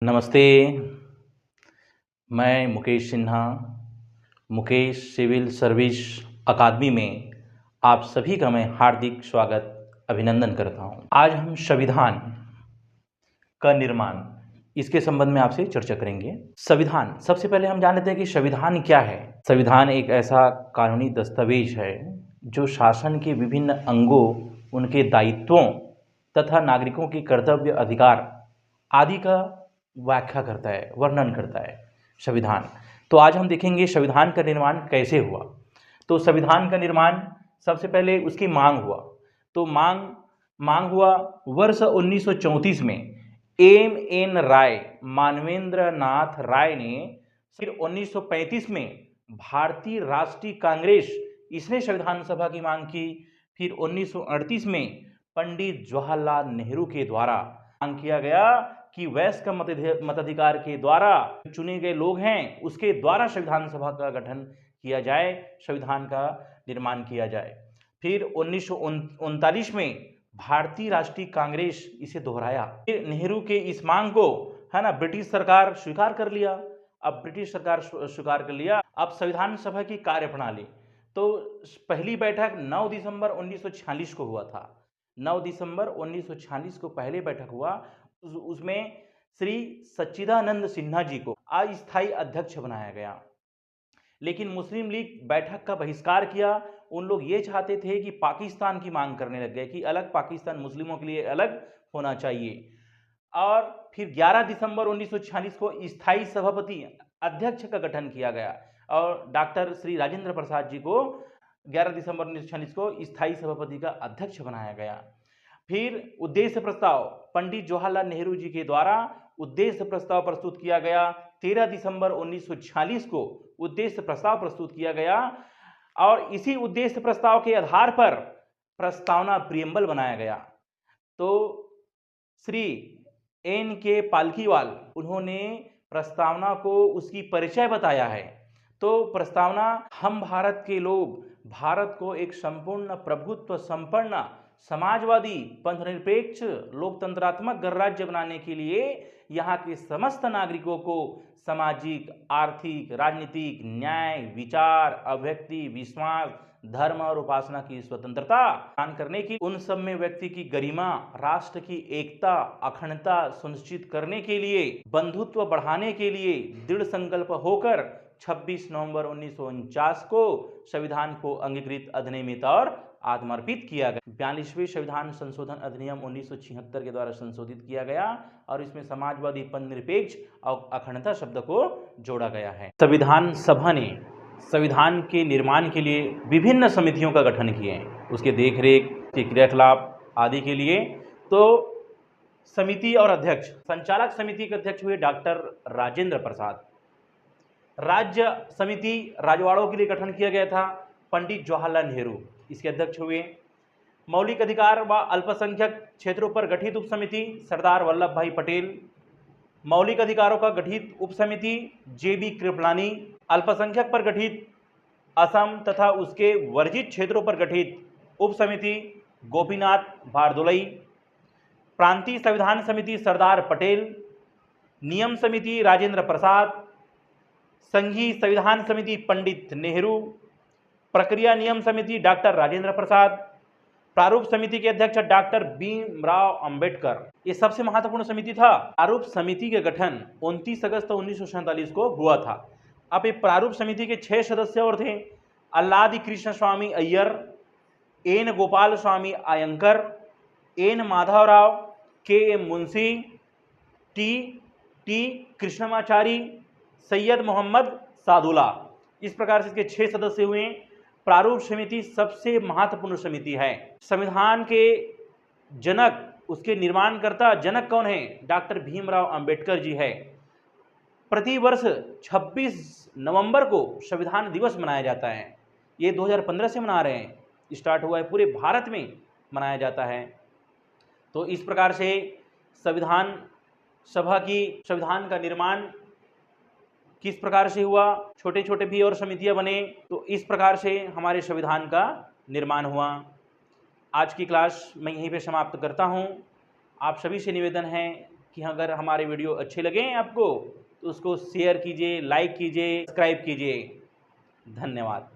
नमस्ते, मैं Mukesh Sinha, Mukesh civil service अकादमी में आप सभी का मैं हार्दिक स्वागत अभिनंदन करता हूँ। आज हम संविधान का निर्माण इसके संबंध में आपसे चर्चा करेंगे। संविधान, सबसे पहले हम जान लेते हैं कि संविधान क्या है। संविधान एक ऐसा कानूनी दस्तावेज है जो शासन के विभिन्न अंगों, उनके दायित्वों तथा नागरिकों के कर्तव्य, अधिकार आदि का व्याख्या करता है, वर्णन करता है संविधान। तो आज हम देखेंगे संविधान का निर्माण कैसे हुआ। तो संविधान का निर्माण सबसे पहले उसकी मांग हुआ। तो मांग हुआ वर्ष 1934 में एम.एन. राय, मानवेंद्र नाथ राय ने। फिर 1935 में भारतीय राष्ट्रीय कांग्रेस, इसने संविधान सभा की मांग की। फिर 1938 में पंडित जवाहरलाल नेहरू के द्वारा मांग किया गया कि वयस्क मताधिकार के द्वारा चुने गए लोग हैं, उसके द्वारा संविधान सभा का गठन किया जाए, संविधान का निर्माण किया जाए। फिर 1939 में भारतीय राष्ट्रीय कांग्रेस इसे दोहराया। फिर नेहरू के इस मांग को ब्रिटिश सरकार स्वीकार कर लिया। अब ब्रिटिश सरकार स्वीकार कर लिया। अब संविधान सभा की कार्यप्रणाली, तो पहली बैठक 9 दिसंबर 1946 को हुआ था। 9 दिसंबर 1946 को पहली बैठक हुआ। उसमें श्री सच्चिदानंद सिन्हा जी को अस्थायी अध्यक्ष बनाया गया। लेकिन मुस्लिम लीग बैठक का बहिष्कार किया। उन लोग ये चाहते थे कि पाकिस्तान की मांग करने लग गए कि अलग पाकिस्तान, मुस्लिमों के लिए अलग होना चाहिए। और फिर 11 दिसंबर 1946 को स्थायी सभापति अध्यक्ष का गठन किया गया और डॉक्टर श्री राजेंद्र प्रसाद जी को 11 दिसंबर 1946 को स्थायी सभापति का अध्यक्ष बनाया गया। फिर उद्देश्य प्रस्ताव पंडित जवाहरलाल नेहरू जी के द्वारा उद्देश्य प्रस्ताव प्रस्तुत किया गया। 13 दिसंबर 1946 को उद्देश्य प्रस्ताव प्रस्तुत किया गया और इसी उद्देश्य प्रस्ताव के आधार पर प्रस्तावना प्रियम्बल बनाया गया। तो श्री N.K. पालकीवाल, उन्होंने प्रस्तावना को उसकी परिचय बताया है। तो प्रस्तावना, हम भारत के लोग भारत को एक संपूर्ण प्रभुत्व संपन्न समाजवादी पंथनिरपेक्ष लोकतंत्रात्मक गणराज्य बनाने के लिए यहाँ के समस्त नागरिकों को सामाजिक, आर्थिक, राजनीतिक, न्याय, विचार, अभिव्यक्ति, विश्वास, धर्म और उपासना की स्वतंत्रता प्रदान करने की, उन सब में व्यक्ति की गरिमा, राष्ट्र की एकता, अखंडता सुनिश्चित करने के लिए, बंधुत्व बढ़ाने के लिए दृढ़ संकल्प होकर 26 नवंबर 1949 को संविधान को अंगीकृत, अधिनियमित और आत्मर्पित किया गया। 42वें संविधान संशोधन अधिनियम 1976 के द्वारा संशोधित किया गया और इसमें समाजवादी, पंथनिरपेक्ष और अखंडता शब्द को जोड़ा गया है। संविधान सभा ने संविधान के निर्माण के लिए विभिन्न समितियों का गठन किए हैं, उसके देखरेख के क्रियाकलाप आदि के लिए। तो समिति और अध्यक्ष, संचालक समिति के अध्यक्ष हुए डॉक्टर राजेंद्र प्रसाद। राज्य समिति, राजवाड़ों के लिए गठन किया गया था, पंडित जवाहरलाल नेहरू इसके अध्यक्ष हुए। मौलिक अधिकार व अल्पसंख्यक क्षेत्रों पर गठित उप समिति सरदार वल्लभ भाई पटेल। मौलिक अधिकारों का गठित उप समिति J.B. कृपलानी। अल्पसंख्यक पर गठित असम तथा उसके वर्जित क्षेत्रों पर गठित उप समिति गोपीनाथ भारदोलई। प्रांतीय संविधान समिति सरदार पटेल। नियम समिति राजेंद्र प्रसाद। संघीय संविधान समिति पंडित नेहरू। प्रक्रिया नियम समिति डॉक्टर राजेंद्र प्रसाद। प्रारूप समिति के अध्यक्ष डॉक्टर भीमराव अंबेडकर। ये सबसे महत्वपूर्ण समिति था। प्रारूप समिति का गठन 29 अगस्त 1947 को हुआ था। अब ये प्रारूप समिति के 6 सदस्य और थे: Alladi Krishna Swami Ayyar, N Gopala Swami Ayyangar, N Madhavrao, K.M. Munshi, T Krishnamachari, Syed Mohammad Saadulla. इस प्रकार से इसके 6 सदस्य हुए। प्रारूप समिति सबसे महत्वपूर्ण समिति है। संविधान के जनक, उसके निर्माणकर्ता जनक कौन है? डॉक्टर भीमराव अंबेडकर जी है। प्रतिवर्ष 26 नवंबर को संविधान दिवस मनाया जाता है। ये 2015 से मना रहे हैं, स्टार्ट हुआ है, पूरे भारत में मनाया जाता है। तो इस प्रकार से संविधान सभा की, संविधान का निर्माण किस प्रकार से हुआ, छोटे छोटे भी और समितियां बने, तो इस प्रकार से हमारे संविधान का निर्माण हुआ। आज की क्लास मैं यहीं पे समाप्त करता हूं। आप सभी से निवेदन है कि अगर हमारे वीडियो अच्छे लगे आपको तो उसको शेयर कीजिए, लाइक कीजिए, सब्सक्राइब कीजिए। धन्यवाद।